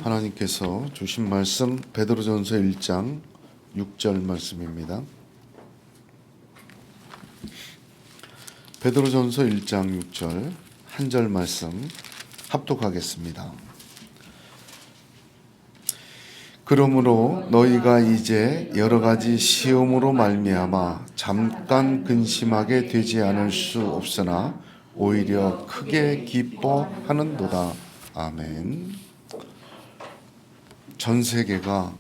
하나님께서 주신 말씀 베드로전서 1장 6절 말씀입니다. 베드로전서 1장 6절 한 절 말씀 합독하겠습니다. 그러므로 너희가 이제 여러 가지 시험으로 말미암아 잠깐 근심하게 되지 않을 수 없으나 오히려 크게 기뻐하는도다. 아멘. 전 세계가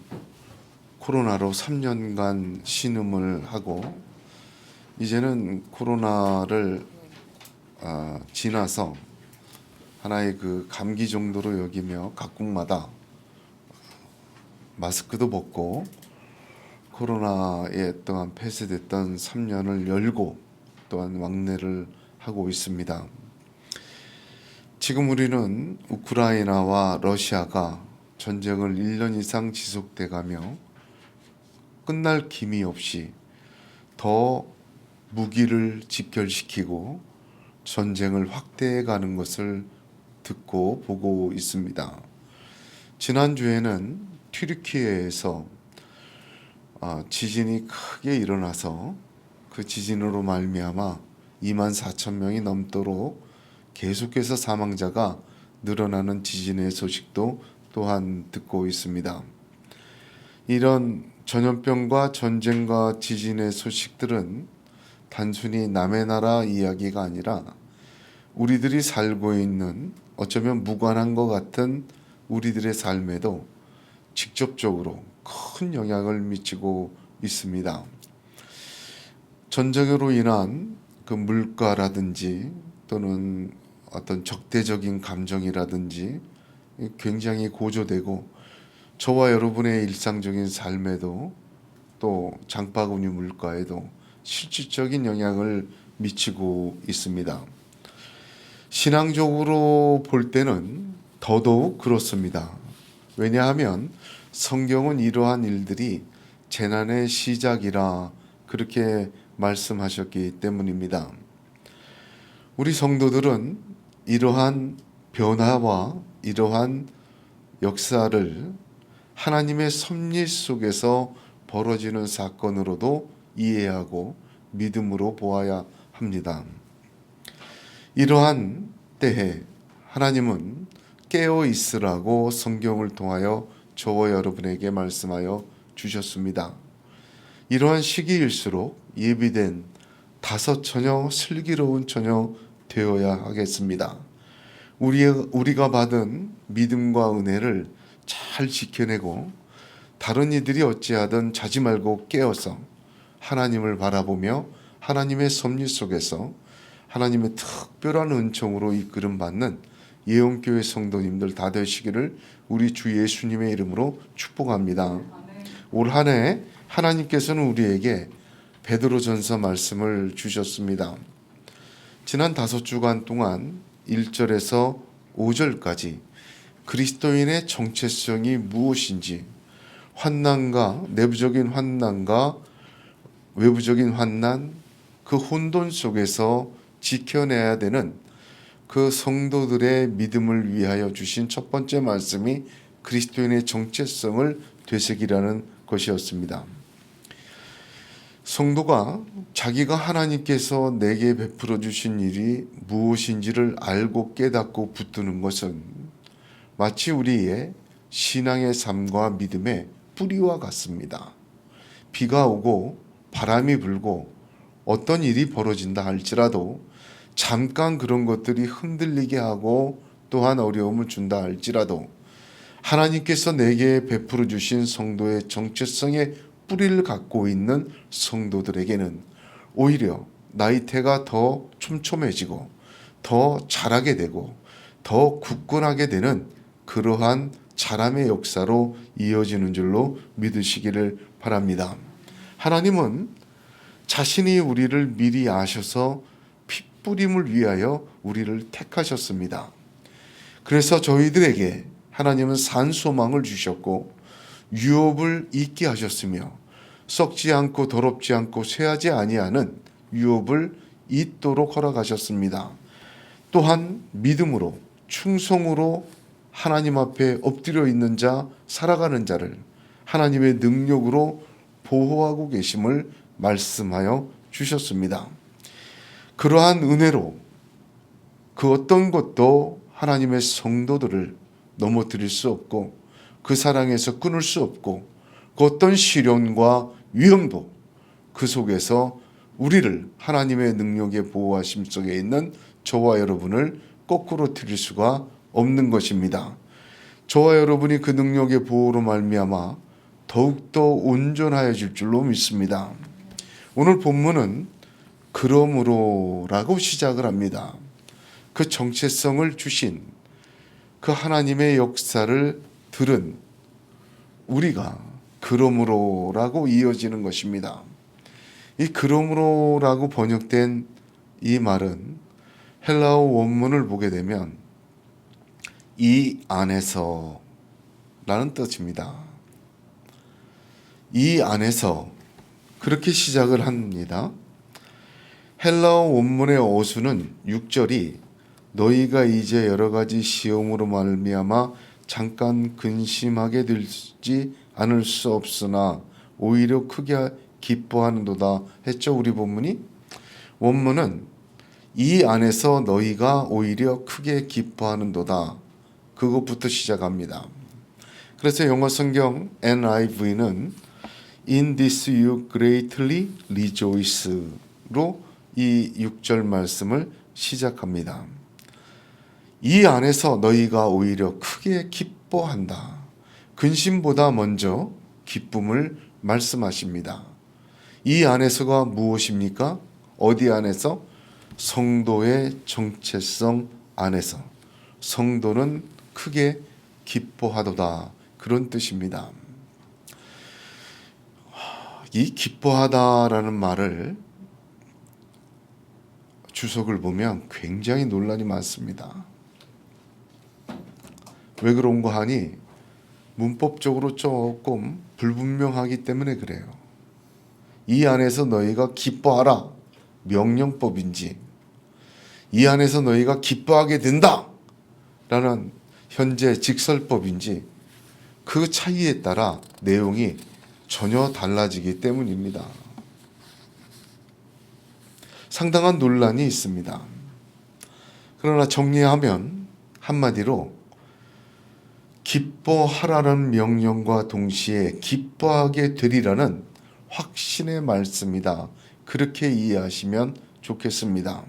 코로나로 3년간 신음을 하고 이제는 코로나를 지나서 하나의 그 감기 정도로 여기며 각국마다 마스크도 벗고 코로나에 또한 폐쇄됐던 3년을 열고 또한 왕래를 하고 있습니다. 지금 우리는 우크라이나와 러시아가 전쟁을 1년 이상 지속돼 가며 끝날 기미 없이 더 무기를 집결시키고 전쟁을 확대해 가는 것을 듣고 보고 있습니다. 지난주에는 튀르키예에서 지진이 크게 일어나서 그 지진으로 말미암아 24,000명이 넘도록 계속해서 사망자가 늘어나는 지진의 소식도 또한 듣고 있습니다. 이런 전염병과 전쟁과 지진의 소식들은 단순히 남의 나라 이야기가 아니라 우리들이 살고 있는 어쩌면 무관한 것 같은 우리들의 삶에도 직접적으로 큰 영향을 미치고 있습니다. 전쟁으로 인한 그 물가라든지 또는 어떤 적대적인 감정이라든지 굉장히 고조되고 저와 여러분의 일상적인 삶에도 또 장바구니 물가에도 실질적인 영향을 미치고 있습니다. 신앙적으로 볼 때는 더더욱 그렇습니다. 왜냐하면 성경은 이러한 일들이 재난의 시작이라 그렇게 말씀하셨기 때문입니다. 우리 성도들은 이러한 변화와 이러한 역사를 하나님의 섭리 속에서 벌어지는 사건으로도 이해하고 믿음으로 보아야 합니다. 이러한 때에 하나님은 깨어 있으라고 성경을 통하여 저와 여러분에게 말씀하여 주셨습니다. 이러한 시기일수록 예비된 다섯 처녀 슬기로운 처녀 되어야 하겠습니다. 우리가 받은 믿음과 은혜를 잘 지켜내고 다른 이들이 어찌하든 자지 말고 깨어서 하나님을 바라보며 하나님의 섭리 속에서 하나님의 특별한 은총으로 이끌음 받는 예언교회 성도님들 다 되시기를 우리 주 예수님의 이름으로 축복합니다. 올 한 해 하나님께서는 우리에게 베드로전서 말씀을 주셨습니다. 지난 5주간 동안 1절에서 5절까지 그리스도인의 정체성이 무엇인지 환난과 내부적인 환난과 외부적인 환난 그 혼돈 속에서 지켜내야 되는 그 성도들의 믿음을 위하여 주신 첫 번째 말씀이 그리스도인의 정체성을 되새기라는 것이었습니다. 성도가 자기가 하나님께서 내게 베풀어 주신 일이 무엇인지를 알고 깨닫고 붙드는 것은 마치 우리의 신앙의 삶과 믿음의 뿌리와 같습니다. 비가 오고 바람이 불고 어떤 일이 벌어진다 할지라도 잠깐 그런 것들이 흔들리게 하고 또한 어려움을 준다 할지라도 하나님께서 내게 베풀어 주신 성도의 정체성의 뿌리를 갖고 있는 성도들에게는 오히려 나이테가 더 촘촘해지고 더 자라게 되고 더 굳건하게 되는 그러한 자람의 역사로 이어지는 줄로 믿으시기를 바랍니다. 하나님은 자신이 우리를 미리 아셔서 핏뿌림을 위하여 우리를 택하셨습니다. 그래서 저희들에게 하나님은 산소망을 주셨고 유업을 잊게 하셨으며 썩지 않고 더럽지 않고 쇠하지 아니하는 유업을 잊도록 허락하셨습니다. 또한 믿음으로 충성으로 하나님 앞에 엎드려 있는 자, 살아가는 자를 하나님의 능력으로 보호하고 계심을 말씀하여 주셨습니다. 그러한 은혜로 그 어떤 것도 하나님의 성도들을 넘어뜨릴 수 없고 그 사랑에서 끊을 수 없고 그 어떤 시련과 위험도 그 속에서 우리를 하나님의 능력의 보호하심 속에 있는 저와 여러분을 거꾸로 틀릴 수가 없는 것입니다. 저와 여러분이 그 능력의 보호로 말미암아 더욱더 온전하여질 줄로 믿습니다. 오늘 본문은 그러므로라고 시작을 합니다. 그 정체성을 주신 그 하나님의 역사를 들은 우리가 그러므로라고 이어지는 것입니다. 이 그러므로라고 번역된 이 말은 헬라어 원문을 보게 되면 이 안에서 라는 뜻입니다. 이 안에서 그렇게 시작을 합니다. 헬라어 원문의 어수는 6절이 너희가 이제 여러 가지 시험으로 말미암아 잠깐 근심하게 되지 않을 수 없으나 오히려 크게 기뻐하는도다 했죠. 우리 본문이 원문은 이 안에서 너희가 오히려 크게 기뻐하는도다. 그것부터 시작합니다. 그래서 영어 성경 NIV는 In this you greatly rejoice로 이 6절 말씀을 시작합니다. 이 안에서 너희가 오히려 크게 기뻐한다. 근심보다 먼저 기쁨을 말씀하십니다. 이 안에서가 무엇입니까? 어디 안에서? 성도의 정체성 안에서. 성도는 크게 기뻐하도다. 그런 뜻입니다. 이 기뻐하다라는 말을 주석을 보면 굉장히 논란이 많습니다. 왜 그런가 하니 문법적으로 조금 불분명하기 때문에 그래요. 이 안에서 너희가 기뻐하라 명령법인지 이 안에서 너희가 기뻐하게 된다 라는 현재 직설법인지 그 차이에 따라 내용이 전혀 달라지기 때문입니다. 상당한 논란이 있습니다. 그러나 정리하면 한마디로 기뻐하라는 명령과 동시에 기뻐하게 되리라는 확신의 말씀이다. 그렇게 이해하시면 좋겠습니다.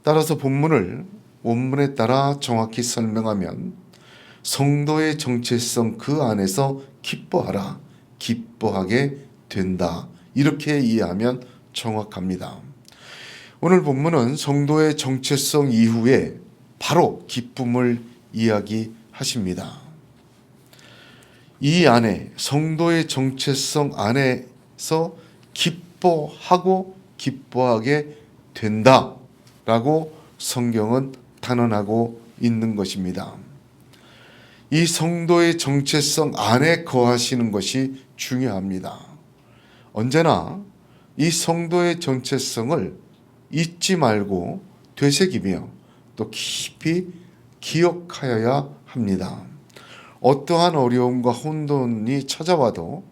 따라서 본문을 원문에 따라 정확히 설명하면 성도의 정체성 그 안에서 기뻐하라, 기뻐하게 된다. 이렇게 이해하면 정확합니다. 오늘 본문은 성도의 정체성 이후에 바로 기쁨을 이야기하십니다. 이 안에 성도의 정체성 안에서 기뻐하고 기뻐하게 된다라고 성경은 단언하고 있는 것입니다. 이 성도의 정체성 안에 거하시는 것이 중요합니다. 언제나 이 성도의 정체성을 잊지 말고 되새기며 또 깊이 기억하여야 합니다. 어떠한 어려움과 혼돈이 찾아와도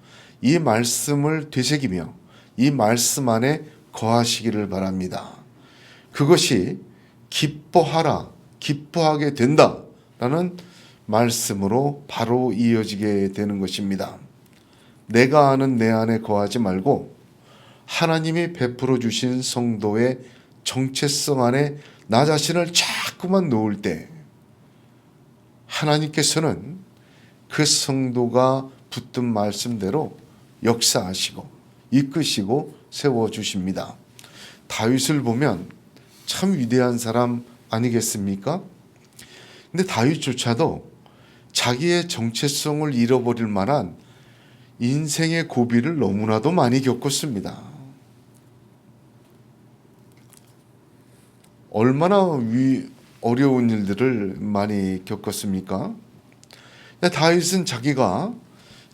이 말씀을 되새기며 이 말씀 안에 거하시기를 바랍니다. 그것이 기뻐하라, 기뻐하게 된다라는 말씀으로 바로 이어지게 되는 것입니다. 내가 아는 내 안에 거하지 말고 하나님이 베풀어 주신 성도의 정체성 안에 나 자신을 자꾸만 놓을 때 하나님께서는 그 성도가 붙든 말씀대로 역사하시고 이끄시고 세워주십니다. 다윗을 보면 참 위대한 사람 아니겠습니까? 근데 다윗조차도 자기의 정체성을 잃어버릴 만한 인생의 고비를 너무나도 많이 겪었습니다. 얼마나 어려운 일들을 많이 겪었습니까? 다윗은 자기가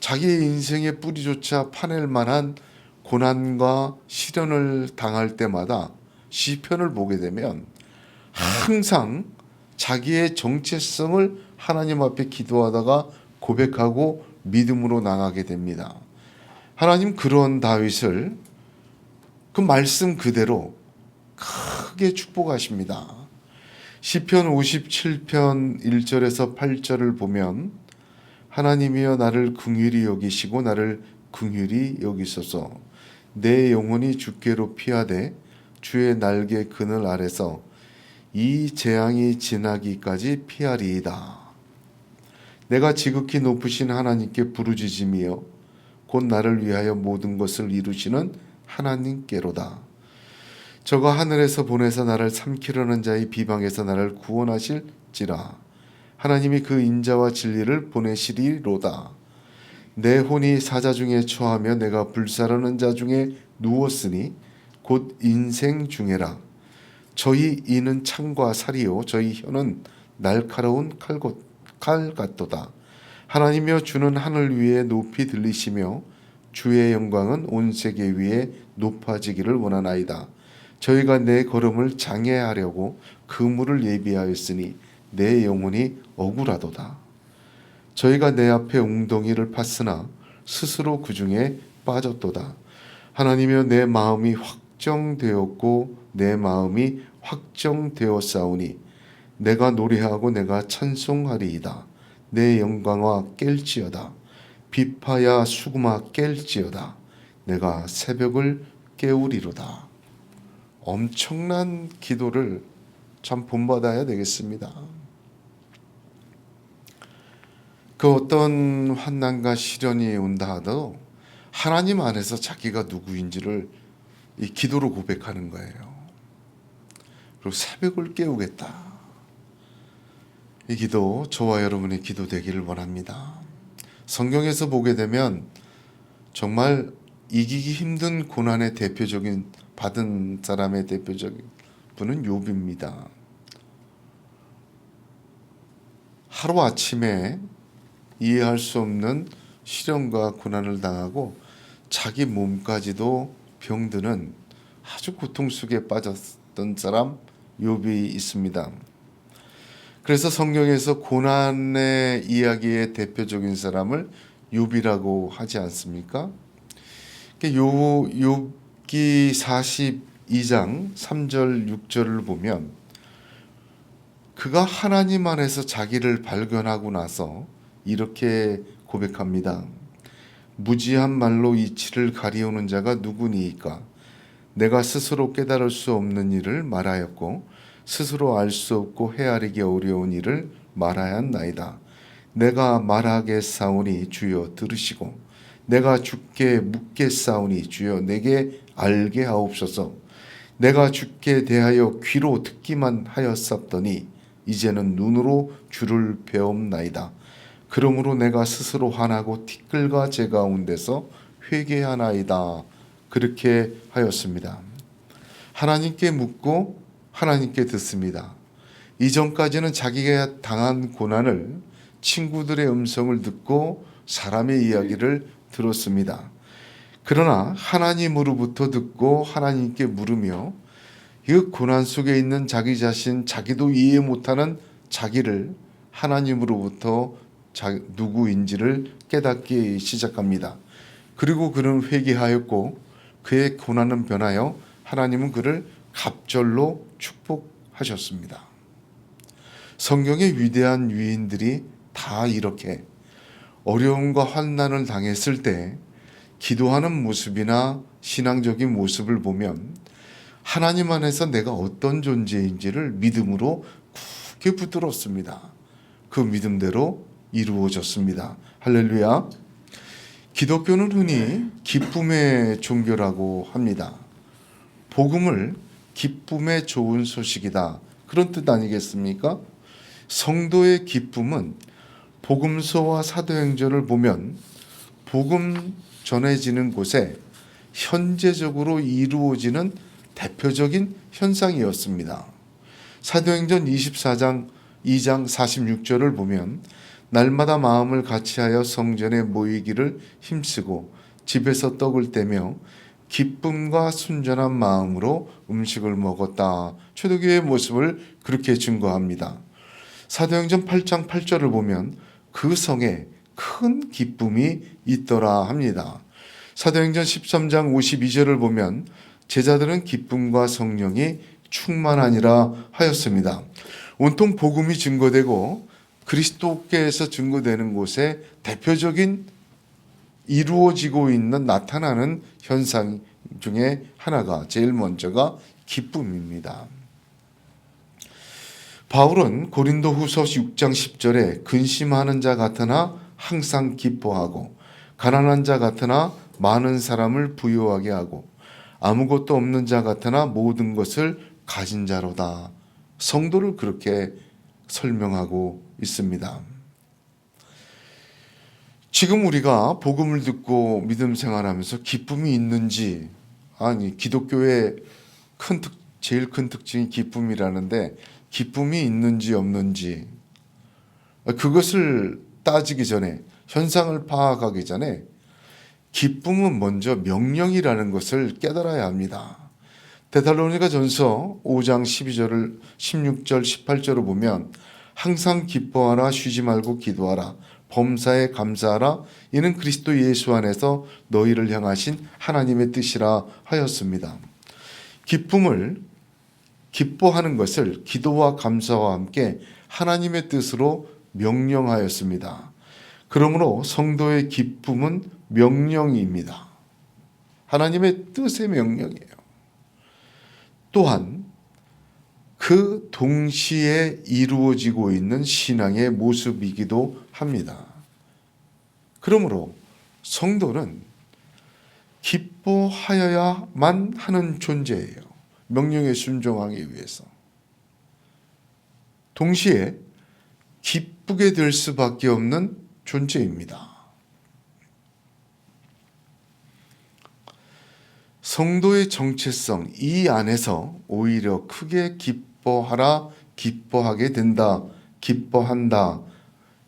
자기의 인생의 뿌리조차 파낼 만한 고난과 시련을 당할 때마다 시편을 보게 되면 항상 자기의 정체성을 하나님 앞에 기도하다가 고백하고 믿음으로 나가게 됩니다. 하나님 그런 다윗을 그 말씀 그대로 크게 축복하십니다. 시편 57편 1절에서 8절을 보면 하나님이여 나를 긍휼히 여기시고 나를 긍휼히 여기소서. 내 영혼이 주께로 피하되 주의 날개 그늘 아래서 이 재앙이 지나기까지 피하리이다. 내가 지극히 높으신 하나님께 부르짖으며 곧 나를 위하여 모든 것을 이루시는 하나님께로다. 저가 하늘에서 보내서 나를 삼키려는 자의 비방에서 나를 구원하실지라. 하나님이 그 인자와 진리를 보내시리로다. 내 혼이 사자 중에 처하며 내가 불사르는 자 중에 누웠으니 곧 인생 중에라. 저희 이는 창과 살이요 저희 혀는 날카로운 칼 같도다. 하나님이여 주는 하늘 위에 높이 들리시며 주의 영광은 온 세계 위에 높아지기를 원하나이다. 저희가 내 걸음을 장애하려고 그물을 예비하였으니 내 영혼이 억울하도다. 저희가 내 앞에 웅덩이를 팠으나 스스로 그 중에 빠졌도다. 하나님이여 내 마음이 확정되었고 내 마음이 확정되었사오니 내가 노래하고 내가 찬송하리이다. 내 영광아 깰지어다. 비파야 수금아 깰지어다. 내가 새벽을 깨우리로다. 엄청난 기도를 참 본받아야 되겠습니다. 그 어떤 환난과 시련이 온다 하더라도 하나님 안에서 자기가 누구인지를 이 기도로 고백하는 거예요. 그리고 새벽을 깨우겠다. 이 기도 저와 여러분의 기도 되기를 원합니다. 성경에서 보게 되면 정말 이기기 힘든 고난의 대표적인 받은 사람의 대표적인 분은 욥입니다. 하루아침에 이해할 수 없는 시련과 고난을 당하고 자기 몸까지도 병드는 아주 고통 속에 빠졌던 사람 욥이 있습니다. 그래서 성경에서 고난의 이야기의 대표적인 사람을 욥이라고 하지 않습니까? 욥기 42장 3절 6절을 보면 그가 하나님 안에서 자기를 발견하고 나서 이렇게 고백합니다. 무지한 말로 이치를 가리우는 자가 누구니이까? 내가 스스로 깨달을 수 없는 일을 말하였고 스스로 알 수 없고 헤아리기 어려운 일을 말하였나이다. 내가 말하겠사오니 주여 들으시고 내가 주께 묻겠사오니 주여 내게 알게 하옵소서. 내가 주께 대하여 귀로 듣기만 하였사더니 이제는 눈으로 주를 배옵나이다. 그러므로 내가 스스로 화나고 티끌과 제 가운데서 회개하나이다. 그렇게 하였습니다. 하나님께 묻고 하나님께 듣습니다. 이전까지는 자기가 당한 고난을 친구들의 음성을 듣고 사람의 이야기를 들었습니다. 그러나 하나님으로부터 듣고 하나님께 물으며 이 고난 속에 있는 자기 자신, 자기도 이해 못하는 자기를 하나님으로부터 누구인지를 깨닫기 시작합니다. 그리고 그는 회개하였고 그의 고난은 변하여 하나님은 그를 갑절로 축복하셨습니다. 성경의 위대한 위인들이 다 이렇게 어려움과 환난을 당했을 때 기도하는 모습이나 신앙적인 모습을 보면 하나님 안에서 내가 어떤 존재인지를 믿음으로 굳게 붙들었습니다. 그 믿음대로 이루어졌습니다. 할렐루야. 기독교는 흔히 기쁨의 종교라고 합니다. 복음을 기쁨의 좋은 소식이다. 그런 뜻 아니겠습니까? 성도의 기쁨은 복음서와 사도행전을 보면 복음 전해지는 곳에 현재적으로 이루어지는 대표적인 현상이었습니다. 사도행전 24장 2장 46절을 보면 날마다 마음을 같이하여 성전에 모이기를 힘쓰고 집에서 떡을 떼며 기쁨과 순전한 마음으로 음식을 먹었다. 초대교회의 모습을 그렇게 증거합니다. 사도행전 8장 8절을 보면 그 성에 큰 기쁨이 있더라 합니다. 사도행전 13장 52절을 보면 제자들은 기쁨과 성령이 충만하니라 하였습니다. 온통 복음이 증거되고 그리스도께서 증거되는 곳에 대표적인 이루어지고 있는 나타나는 현상 중에 하나가 제일 먼저가 기쁨입니다. 바울은 고린도후서 6장 10절에 근심하는 자 같으나 항상 기뻐하고 가난한 자 같으나 많은 사람을 부유하게 하고 아무것도 없는 자 같으나 모든 것을 가진 자로다. 성도를 그렇게 설명하고 있습니다. 지금 우리가 복음을 듣고 믿음 생활하면서 기쁨이 있는지, 아니 기독교의 제일 큰 특징이 기쁨이라는데 기쁨이 있는지 없는지 그것을 따지기 전에, 현상을 파악하기 전에 기쁨은 먼저 명령이라는 것을 깨달아야 합니다. 데살로니가전서 5장 12절을 16절 18절을 보면 항상 기뻐하라, 쉬지 말고 기도하라, 범사에 감사하라, 이는 그리스도 예수 안에서 너희를 향하신 하나님의 뜻이라 하였습니다. 기뻐하는 것을 기도와 감사와 함께 하나님의 뜻으로 명령하였습니다. 그러므로 성도의 기쁨은 명령입니다. 하나님의 뜻의 명령이에요. 또한 그 동시에 이루어지고 있는 신앙의 모습이기도 합니다. 그러므로 성도는 기뻐하여야만 하는 존재예요. 명령에 순종하기 위해서. 동시에 기쁘게 될 수밖에 없는 존재입니다. 성도의 정체성, 이 안에서 오히려 크게 기뻐하라, 기뻐하게 된다, 기뻐한다,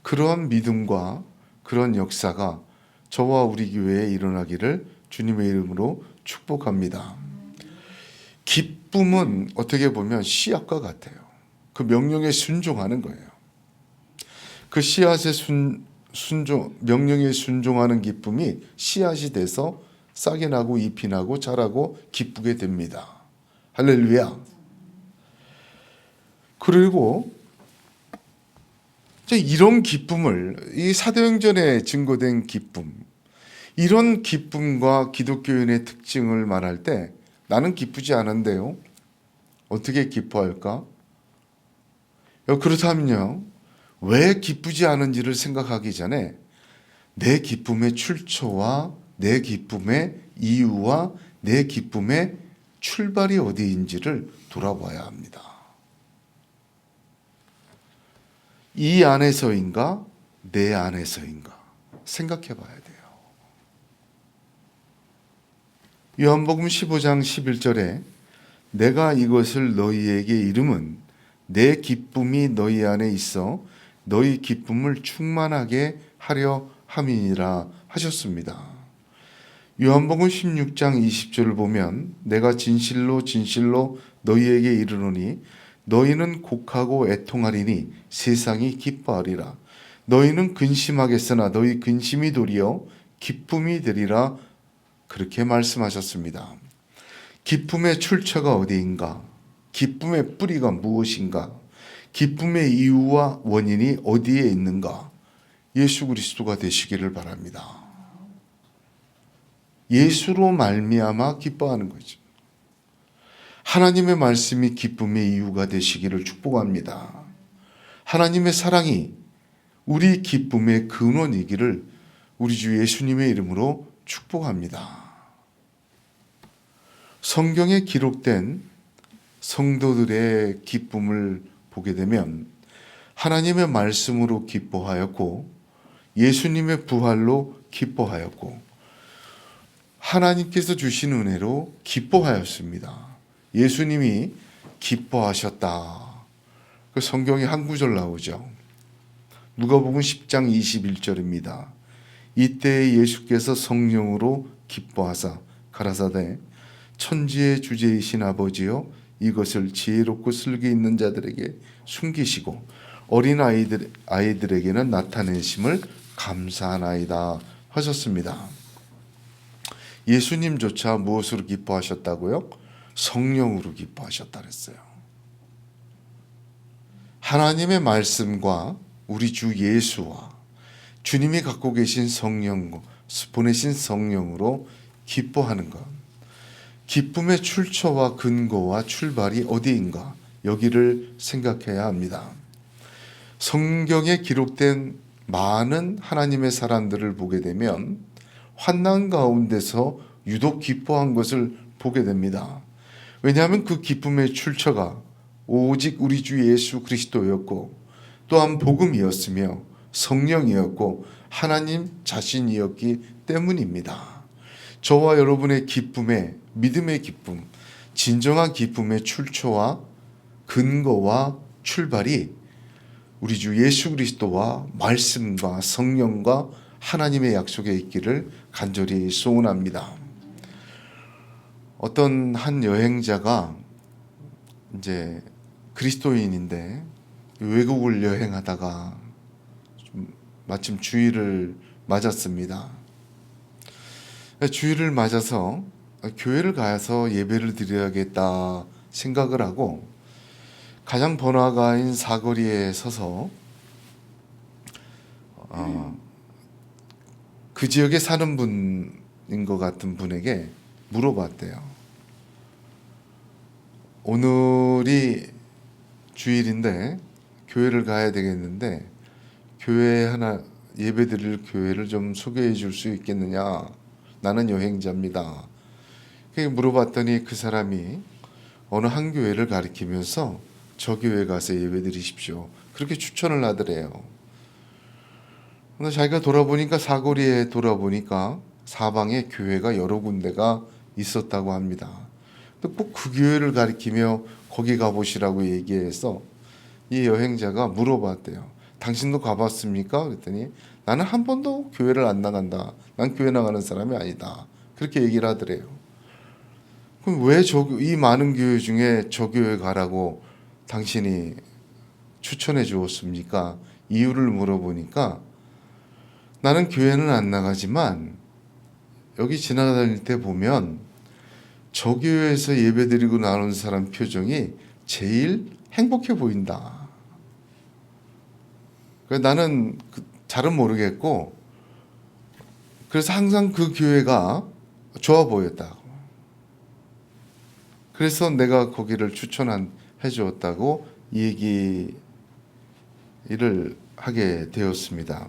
그러한 믿음과 그런 역사가 저와 우리 교회에 일어나기를 주님의 이름으로 축복합니다. 기쁨은 어떻게 보면 씨앗과 같아요. 그 명령에 순종하는 거예요. 그 씨앗에 명령에 순종하는 기쁨이 씨앗이 돼서 싹이 나고 잎이 나고 자라고 기쁘게 됩니다. 할렐루야. 그리고 이런 기쁨을, 이 사도행전에 증거된 기쁨, 이런 기쁨과 기독교인의 특징을 말할 때 나는 기쁘지 않은데요, 어떻게 기뻐할까? 그렇다면요, 왜 기쁘지 않은지를 생각하기 전에 내 기쁨의 출처와 내 기쁨의 이유와 내 기쁨의 출발이 어디인지를 돌아봐야 합니다. 이 안에서인가 내 안에서인가 생각해 봐야 돼요. 요한복음 15장 11절에 내가 이것을 너희에게 이름은 내 기쁨이 너희 안에 있어 너희 기쁨을 충만하게 하려 함이니라 하셨습니다. 요한복음 16장 20절을 보면 내가 진실로 진실로 너희에게 이르노니 너희는 곡하고 애통하리니 세상이 기뻐하리라. 너희는 근심하겠으나 너희 근심이 도리어 기쁨이 되리라. 그렇게 말씀하셨습니다. 기쁨의 출처가 어디인가? 기쁨의 뿌리가 무엇인가? 기쁨의 이유와 원인이 어디에 있는가? 예수 그리스도가 되시기를 바랍니다. 예수로 말미암아 기뻐하는 거죠. 하나님의 말씀이 기쁨의 이유가 되시기를 축복합니다. 하나님의 사랑이 우리 기쁨의 근원이기를 우리 주 예수님의 이름으로 축복합니다. 성경에 기록된 성도들의 기쁨을 보게 되면 하나님의 말씀으로 기뻐하였고 예수님의 부활로 기뻐하였고 하나님께서 주신 은혜로 기뻐하였습니다. 예수님이 기뻐하셨다. 그 성경에 한 구절 나오죠. 누가복음 10장 21절입니다. 이때 예수께서 성령으로 기뻐하사 가라사대 천지의 주제이신 아버지여 이것을 지혜롭고 슬기 있는 자들에게 숨기시고 어린 아이들에게는 나타내심을 감사하나이다 하셨습니다. 예수님조차 무엇으로 기뻐하셨다고요? 성령으로 기뻐하셨다 그랬어요. 하나님의 말씀과 우리 주 예수와 주님이 갖고 계신 성령, 보내신 성령으로 기뻐하는 것. 기쁨의 출처와 근거와 출발이 어디인가? 여기를 생각해야 합니다. 성경에 기록된 많은 하나님의 사람들을 보게 되면 환난 가운데서 유독 기뻐한 것을 보게 됩니다. 왜냐하면 그 기쁨의 출처가 오직 우리 주 예수 그리스도였고 또한 복음이었으며 성령이었고 하나님 자신이었기 때문입니다. 저와 여러분의 기쁨의 믿음의 기쁨, 진정한 기쁨의 출처와 근거와 출발이 우리 주 예수 그리스도와 말씀과 성령과 하나님의 약속에 있기를 간절히 소원합니다. 어떤 한 여행자가 이제 그리스도인인데 외국을 여행하다가 마침 주일을 맞았습니다. 주일을 맞아서 교회를 가서 예배를 드려야겠다 생각을 하고 가장 번화가인 사거리에 서서 그 지역에 사는 분인 것 같은 분에게 물어봤대요. 오늘이 주일인데 교회를 가야 되겠는데 교회 하나 예배 드릴 교회를 좀 소개해 줄 수 있겠느냐? 나는 여행자입니다. 물어봤더니 그 사람이 어느 한 교회를 가리키면서 저 교회 가서 예배 드리십시오. 그렇게 추천을 하더래요. 근데 자기가 돌아보니까 사거리에 돌아보니까 사방에 교회가 여러 군데가 있었다고 합니다. 꼭 그 교회를 가리키며 거기 가보시라고 얘기해서 이 여행자가 물어봤대요. 당신도 가봤습니까? 그랬더니 나는 한 번도 교회를 안 나간다. 난 교회 나가는 사람이 아니다. 그렇게 얘기를 하더래요. 그럼 왜 이 많은 교회 중에 저 교회 가라고 당신이 추천해 주었습니까? 이유를 물어보니까 나는 교회는 안 나가지만 여기 지나다닐 때 보면 저 교회에서 예배드리고 나오는 사람 표정이 제일 행복해 보인다. 나는 잘은 모르겠고 그래서 항상 그 교회가 좋아 보였다고. 그래서 내가 거기를 추천해 주었다고 얘기를 하게 되었습니다.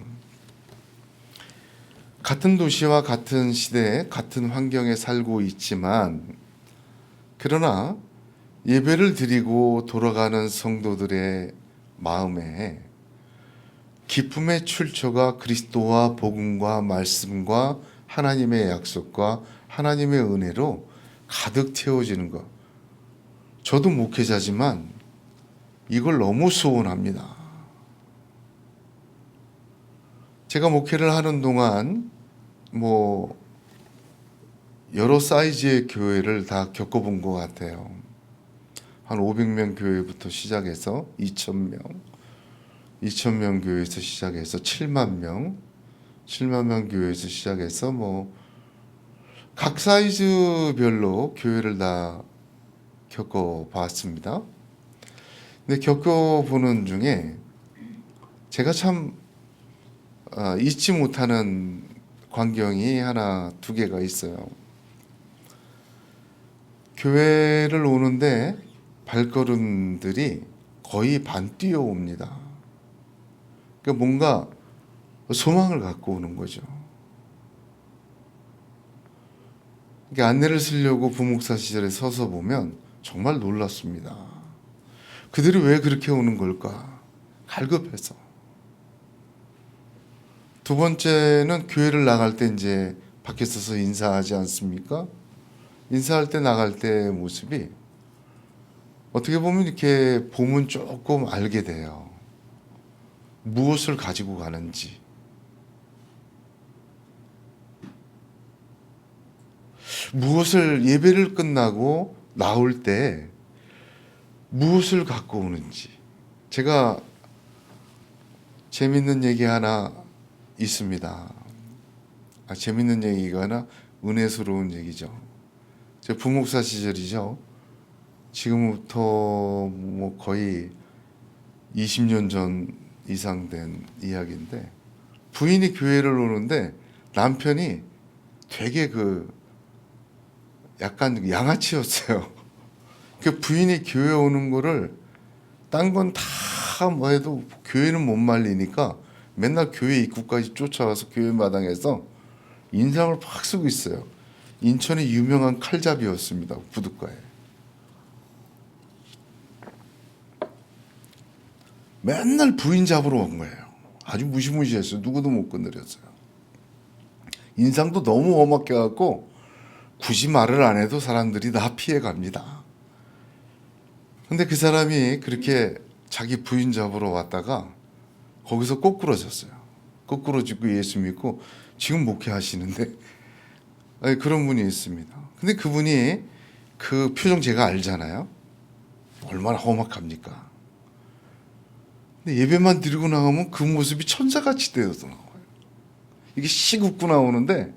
같은 도시와 같은 시대에 같은 환경에 살고 있지만 그러나 예배를 드리고 돌아가는 성도들의 마음에 기쁨의 출처가 그리스도와 복음과 말씀과 하나님의 약속과 하나님의 은혜로 가득 채워지는 것. 저도 목회자지만 이걸 너무 소원합니다. 제가 목회를 하는 동안 여러 사이즈의 교회를 다 겪어본 것 같아요. 한 500명 교회부터 시작해서 2,000명 교회에서 시작해서 7만 명 교회에서 시작해서 각 사이즈별로 교회를 다 겪어봤습니다. 근데 겪어보는 중에 제가 참 잊지 못하는 광경이 하나 두 개가 있어요. 교회를 오는데 발걸음들이 거의 반 뛰어옵니다. 그러니까 뭔가 소망을 갖고 오는 거죠. 그러니까 안내를 쓰려고 부목사시절에 서서 보면 정말 놀랐습니다. 그들이 왜 그렇게 오는 걸까? 갈급해서. 두 번째는 교회를 나갈 때 이제 밖에 서서 인사하지 않습니까? 인사할 때 나갈 때 모습이 어떻게 보면 이렇게 보면 조금 알게 돼요. 무엇을 가지고 가는지. 무엇을 예배를 끝나고 나올 때 무엇을 갖고 오는지. 제가 재밌는 얘기 하나 있습니다. 재밌는 얘기가 하나 은혜스러운 얘기죠. 제 부목사 시절이죠. 지금부터 뭐 거의 20년 전 이상 된 이야기인데, 부인이 교회를 오는데 남편이 되게 약간 양아치였어요. 그 부인이 교회 오는 거를 딴 건 다 뭐 해도 교회는 못 말리니까 맨날 교회 입구까지 쫓아와서 교회 마당에서 인상을 팍 쓰고 있어요. 인천의 유명한 칼잡이였습니다. 부둣가에. 맨날 부인 잡으러 온 거예요. 아주 무시무시했어요. 누구도 못 건드렸어요. 인상도 너무 험악해 갖고 굳이 말을 안 해도 사람들이 다 피해 갑니다. 근데 그 사람이 그렇게 자기 부인 잡으러 왔다가 거기서 꼬꾸러졌어요. 꼬꾸러지고 예수 믿고 지금 목회하시는데, 그런 분이 있습니다. 근데 그분이 그 표정 제가 알잖아요. 얼마나 험악합니까? 근데 예배만 드리고 나오면 그 모습이 천사같이 되어서 나와요. 이게 씩 웃고 나오는데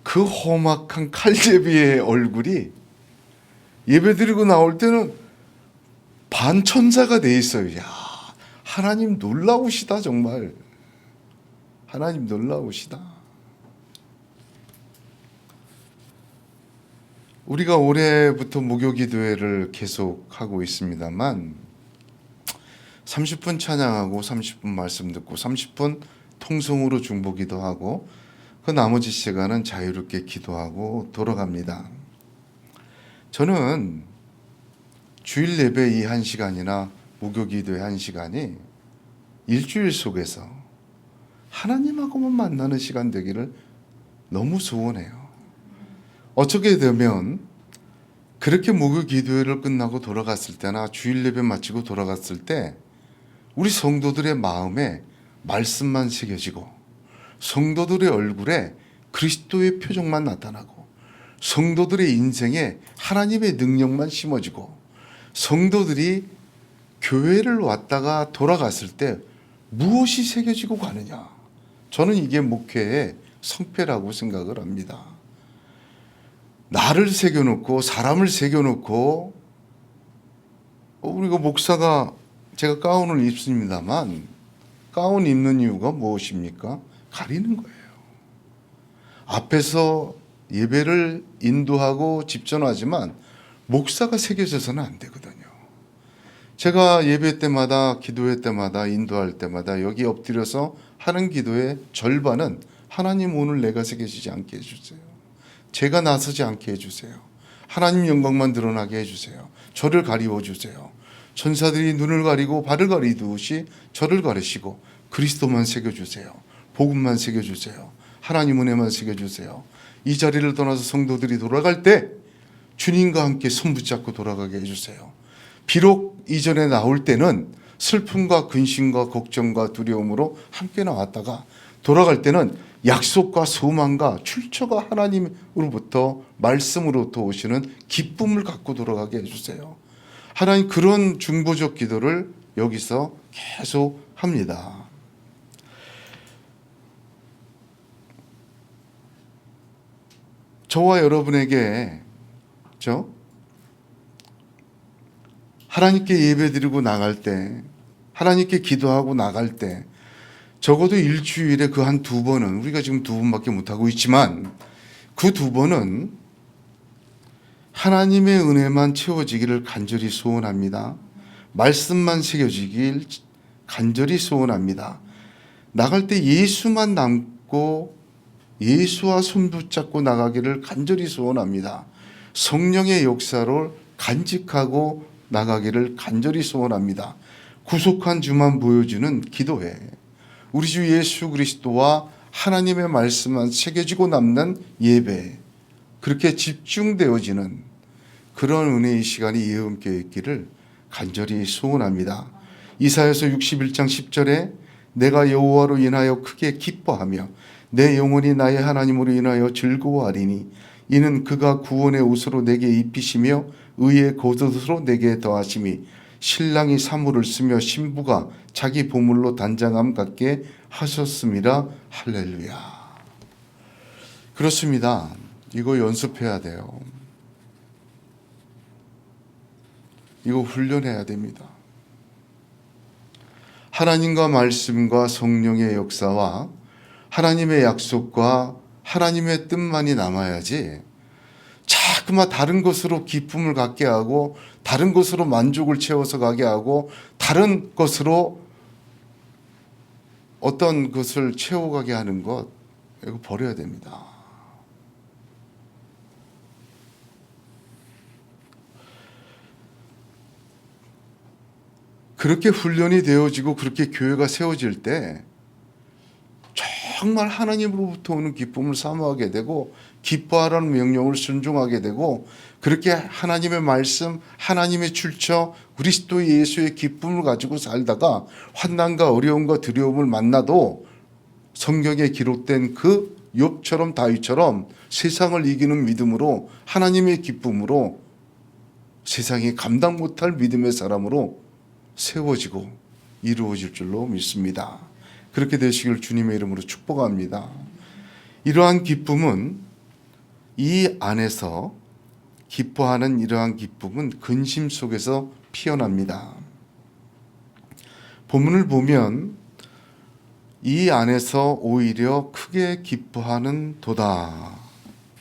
그 험악한 칼제비의 얼굴이 예배 드리고 나올 때는 반천사가 돼 있어요. 야, 하나님 놀라우시다 정말. 하나님 놀라우시다. 우리가 올해부터 무교기도회를 계속 하고 있습니다만 30분 찬양하고 30분 말씀 듣고 30분 통성으로 중보기도 하고 그 나머지 시간은 자유롭게 기도하고 돌아갑니다. 저는 주일 예배 이 1시간이나 무교기도의 1시간이 일주일 속에서 하나님하고만 만나는 시간 되기를 너무 소원해요. 어떻게 되면 그렇게 무교기도회를 끝나고 돌아갔을 때나 주일 예배 마치고 돌아갔을 때 우리 성도들의 마음에 말씀만 새겨지고 성도들의 얼굴에 그리스도의 표정만 나타나고 성도들의 인생에 하나님의 능력만 심어지고 성도들이 교회를 왔다가 돌아갔을 때 무엇이 새겨지고 가느냐. 저는 이게 목회의 성패라고 생각을 합니다. 나를 새겨놓고 사람을 새겨놓고 우리가 목사가 제가 가운을 입습니다만 가운 입는 이유가 무엇입니까? 가리는 거예요. 앞에서 예배를 인도하고 집전하지만 목사가 새겨져서는 안 되거든요. 제가 예배 때마다 기도회 때마다 인도할 때마다 여기 엎드려서 하는 기도의 절반은 하나님 오늘 내가 새겨지지 않게 해주세요. 제가 나서지 않게 해주세요. 하나님 영광만 드러나게 해주세요. 저를 가리워 주세요. 천사들이 눈을 가리고 발을 가리듯이 저를 가리시고 그리스도만 새겨주세요. 복음만 새겨주세요. 하나님 은혜만 새겨주세요. 이 자리를 떠나서 성도들이 돌아갈 때 주님과 함께 손 붙잡고 돌아가게 해주세요. 비록 이전에 나올 때는 슬픔과 근심과 걱정과 두려움으로 함께 나왔다가 돌아갈 때는 약속과 소망과 출처가 하나님으로부터 말씀으로부터 오시는 기쁨을 갖고 돌아가게 해주세요. 하나님 그런 중보적 기도를 여기서 계속 합니다. 저와 여러분에게 하나님께 예배드리고 나갈 때 하나님께 기도하고 나갈 때 적어도 일주일에 그 한 2번은 우리가 지금 2번밖에 못하고 있지만 그 2번은 하나님의 은혜만 채워지기를 간절히 소원합니다. 말씀만 새겨지길 간절히 소원합니다. 나갈 때 예수만 남고 예수와 손 붙잡고 나가기를 간절히 소원합니다. 성령의 역사를 간직하고 나가기를 간절히 소원합니다. 구속한 주만 보여주는 기도회. 우리 주 예수 그리스도와 하나님의 말씀만 새겨지고 남는 예배. 그렇게 집중되어지는 그런 은혜의 시간이 예언께 있기를 간절히 소원합니다. 이사야서 61장 10절에 내가 여호와로 인하여 크게 기뻐하며 내 영혼이 나의 하나님으로 인하여 즐거워하리니 이는 그가 구원의 옷으로 내게 입히시며 의의 겉옷으로 내게 더하심이 신랑이 사물을 쓰며 신부가 자기 보물로 단장함 같게 하셨음이라. 할렐루야. 그렇습니다. 이거 연습해야 돼요. 이거 훈련해야 됩니다. 하나님과 말씀과 성령의 역사와 하나님의 약속과 하나님의 뜻만이 남아야지 자꾸만 다른 것으로 기쁨을 갖게 하고 다른 것으로 만족을 채워서 가게 하고 다른 것으로 어떤 것을 채워가게 하는 것, 이거 버려야 됩니다. 그렇게 훈련이 되어지고 그렇게 교회가 세워질 때 정말 하나님으로부터 오는 기쁨을 사모하게 되고 기뻐하라는 명령을 순종하게 되고 그렇게 하나님의 말씀, 하나님의 출처, 그리스도 예수의 기쁨을 가지고 살다가 환난과 어려움과 두려움을 만나도 성경에 기록된 그 욥처럼 다윗처럼 세상을 이기는 믿음으로 하나님의 기쁨으로 세상이 감당 못할 믿음의 사람으로 세워지고 이루어질 줄로 믿습니다. 그렇게 되시길 주님의 이름으로 축복합니다. 이러한 기쁨은 이 안에서 기뻐하는 이러한 기쁨은 근심 속에서 피어납니다. 본문을 보면 이 안에서 오히려 크게 기뻐하는 도다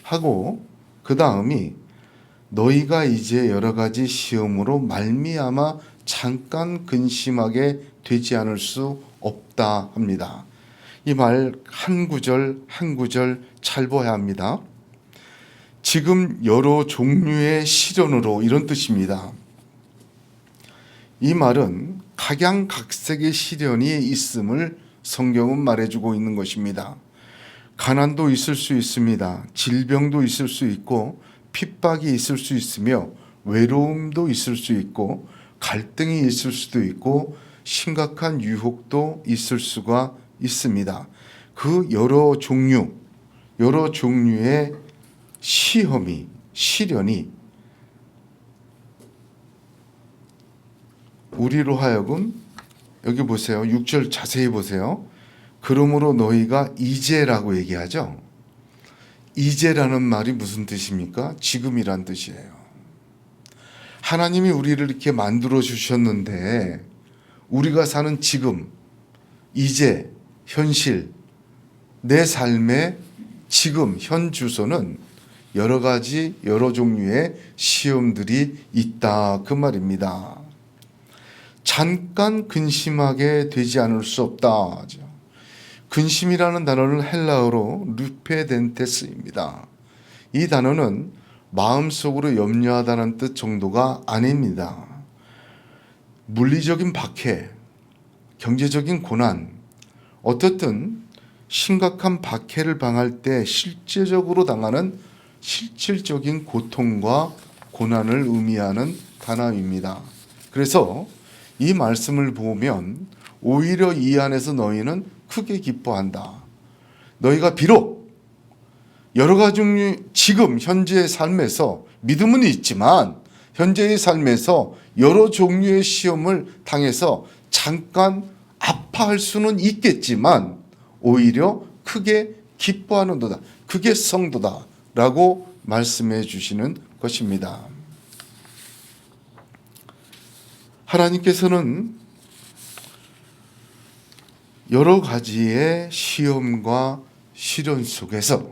하고 그 다음이 너희가 이제 여러 가지 시험으로 말미암아 잠깐 근심하게 되지 않을 수 없다 합니다. 이 말 한 구절 한 구절 잘 봐야 합니다. 지금 여러 종류의 시련으로 이런 뜻입니다. 이 말은 각양각색의 시련이 있음을 성경은 말해주고 있는 것입니다. 가난도 있을 수 있습니다. 질병도 있을 수 있고 핍박이 있을 수 있으며 외로움도 있을 수 있고 갈등이 있을 수도 있고 심각한 유혹도 있을 수가 있습니다. 그 여러 종류의 시련이 우리로 하여금 여기 보세요. 6절 자세히 보세요. 그러므로 너희가 이제라고 얘기하죠. 이제라는 말이 무슨 뜻입니까? 지금이란 뜻이에요. 하나님이 우리를 이렇게 만들어 주셨는데 우리가 사는 지금, 이제, 현실, 내 삶의 지금, 현 주소는 여러 가지, 여러 종류의 시험들이 있다 그 말입니다. 잠깐 근심하게 되지 않을 수 없다. 근심이라는 단어는 헬라어로 루페덴테스입니다. 이 단어는 마음속으로 염려하다는 뜻 정도가 아닙니다. 물리적인 박해, 경제적인 고난, 어떻든 심각한 박해를 당할 때 실제적으로 당하는 실질적인 고통과 고난을 의미하는 단어입니다. 그래서 이 말씀을 보면 오히려 이 안에서 너희는 크게 기뻐한다. 너희가 비록 여러 가지 종류 지금 현재의 삶에서 믿음은 있지만 현재의 삶에서 여러 종류의 시험을 당해서 잠깐 아파할 수는 있겠지만 오히려 크게 기뻐하는도다. 그게 성도다 라고 말씀해 주시는 것입니다. 하나님께서는 여러 가지의 시험과 시련 속에서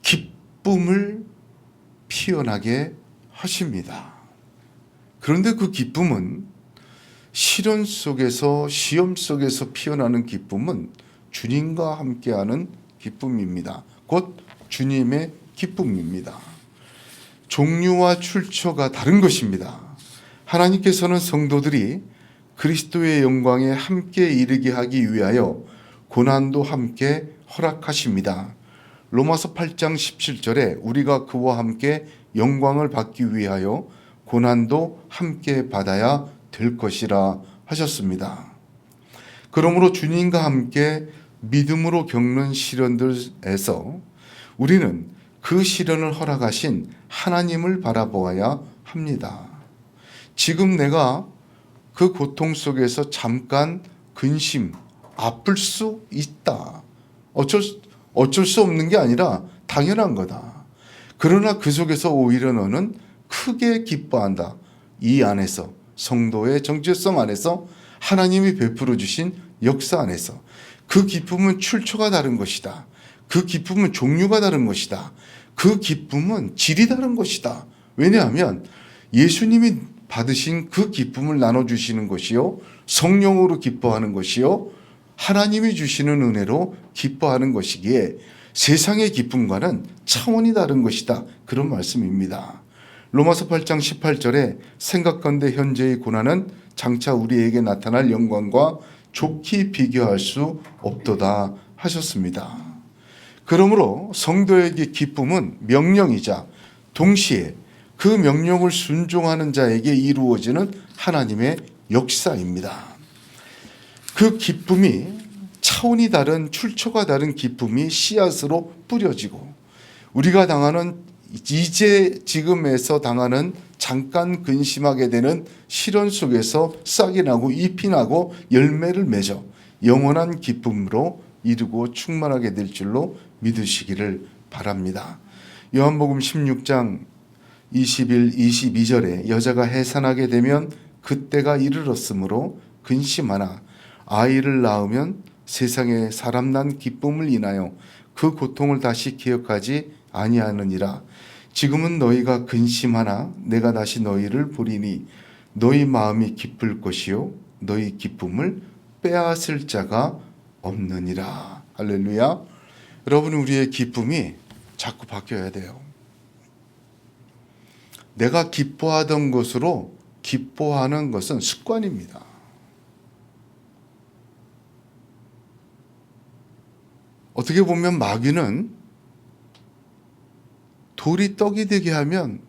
기쁨을 피어나게 하십니다. 그런데 그 기쁨은 시련 속에서 시험 속에서 피어나는 기쁨은 주님과 함께하는 기쁨입니다. 곧 주님의 기쁨입니다. 종류와 출처가 다른 것입니다. 하나님께서는 성도들이 그리스도의 영광에 함께 이르게 하기 위하여 고난도 함께 허락하십니다. 로마서 8장 17절에 우리가 그와 함께 영광을 받기 위하여 고난도 함께 받아야 될 것이라 하셨습니다. 그러므로 주님과 함께 믿음으로 겪는 시련들에서 우리는 그 시련을 허락하신 하나님을 바라보아야 합니다. 지금 내가 그 고통 속에서 잠깐 근심, 아플 수 있다. 어쩔 수 없는 게 아니라 당연한 거다. 그러나 그 속에서 오히려 너는 크게 기뻐한다. 이 안에서, 성도의 정체성 안에서, 하나님이 베풀어 주신 역사 안에서 그 기쁨은 출처가 다른 것이다. 그 기쁨은 종류가 다른 것이다. 그 기쁨은 질이 다른 것이다. 왜냐하면 예수님이 받으신 그 기쁨을 나눠주시는 것이요, 성령으로 기뻐하는 것이요, 하나님이 주시는 은혜로 기뻐하는 것이기에 세상의 기쁨과는 차원이 다른 것이다. 그런 말씀입니다. 로마서 8장 18절에 생각건대 현재의 고난은 장차 우리에게 나타날 영광과 좋게 비교할 수 없도다 하셨습니다. 그러므로 성도에게 기쁨은 명령이자 동시에 그 명령을 순종하는 자에게 이루어지는 하나님의 역사입니다. 그 기쁨이 차원이 다른, 출처가 다른 기쁨이 씨앗으로 뿌려지고 우리가 당하는, 지금에서 당하는 잠깐 근심하게 되는 시련 속에서 싹이 나고 잎이 나고 열매를 맺어 영원한 기쁨으로 이루고 충만하게 될 줄로 믿으시기를 바랍니다. 요한복음 16장 21, 22절에 여자가 해산하게 되면 그때가 이르렀으므로 근심하나 아이를 낳으면 세상에 사람 난 기쁨을 인하여 그 고통을 다시 기억하지 아니하느니라. 지금은 너희가 근심하나 내가 다시 너희를 보리니 너희 마음이 기쁠 것이요 너희 기쁨을 빼앗을 자가 없느니라. 할렐루야. 여러분, 우리의 기쁨이 자꾸 바뀌어야 돼요. 내가 기뻐하던 것으로 기뻐하는 것은 습관입니다. 어떻게 보면 마귀는 돌이 떡이 되게 하면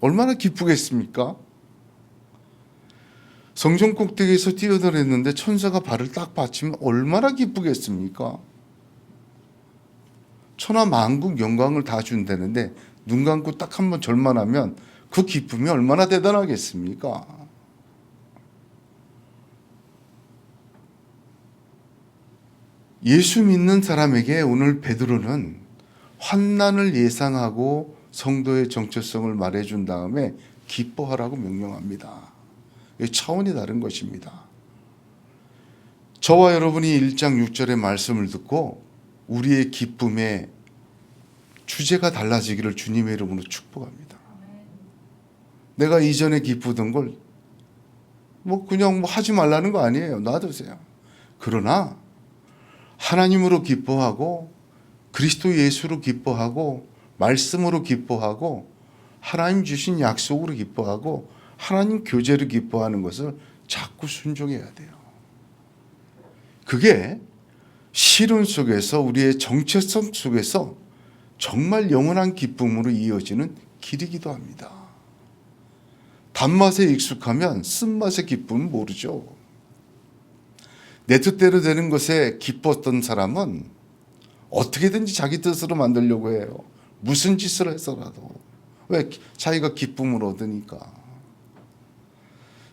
얼마나 기쁘겠습니까? 성전 꼭대기에서 뛰어들었는데 천사가 발을 딱 받치면 얼마나 기쁘겠습니까? 천하 만국 영광을 다 준다는데 눈 감고 딱 한번 절만 하면 그 기쁨이 얼마나 대단하겠습니까? 예수 믿는 사람에게 오늘 베드로는 환난을 예상하고 성도의 정체성을 말해준 다음에 기뻐하라고 명령합니다. 차원이 다른 것입니다. 저와 여러분이 1장 6절의 말씀을 듣고 우리의 기쁨의 주제가 달라지기를 주님의 이름으로 축복합니다. 내가 이전에 기쁘던 걸 그냥 하지 말라는 거 아니에요. 놔두세요. 그러나 하나님으로 기뻐하고 그리스도 예수로 기뻐하고 말씀으로 기뻐하고 하나님 주신 약속으로 기뻐하고 하나님 교제로 기뻐하는 것을 자꾸 순종해야 돼요. 그게 시련 속에서 우리의 정체성 속에서 정말 영원한 기쁨으로 이어지는 길이기도 합니다. 단맛에 익숙하면 쓴맛의 기쁨은 모르죠. 내 뜻대로 되는 것에 기뻤던 사람은 어떻게든지 자기 뜻으로 만들려고 해요. 무슨 짓을 해서라도. 왜? 자기가 기쁨을 얻으니까.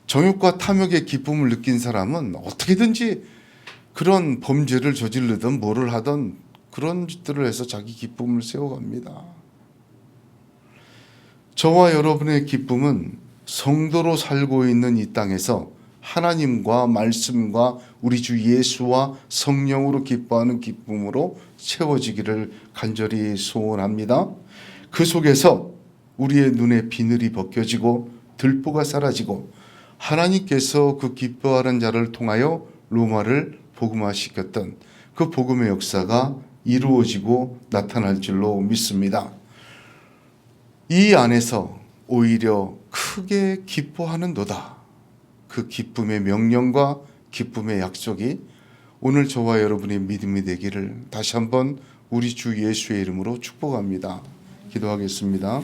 정욕과 탐욕의 기쁨을 느낀 사람은 어떻게든지 그런 범죄를 저지르든 뭐를 하든 그런 짓들을 해서 자기 기쁨을 세워갑니다. 저와 여러분의 기쁨은 성도로 살고 있는 이 땅에서 하나님과 말씀과 우리 주 예수와 성령으로 기뻐하는 기쁨으로 채워지기를 간절히 소원합니다. 그 속에서 우리의 눈에 비늘이 벗겨지고 들보가 사라지고 하나님께서 그 기뻐하는 자를 통하여 로마를 복음화시켰던 그 복음의 역사가 이루어지고 나타날 줄로 믿습니다. 이 안에서 오히려 크게 기뻐하는도다. 그 기쁨의 명령과 기쁨의 약속이 오늘 저와 여러분의 믿음이 되기를 다시 한번 우리 주 예수의 이름으로 축복합니다. 기도하겠습니다.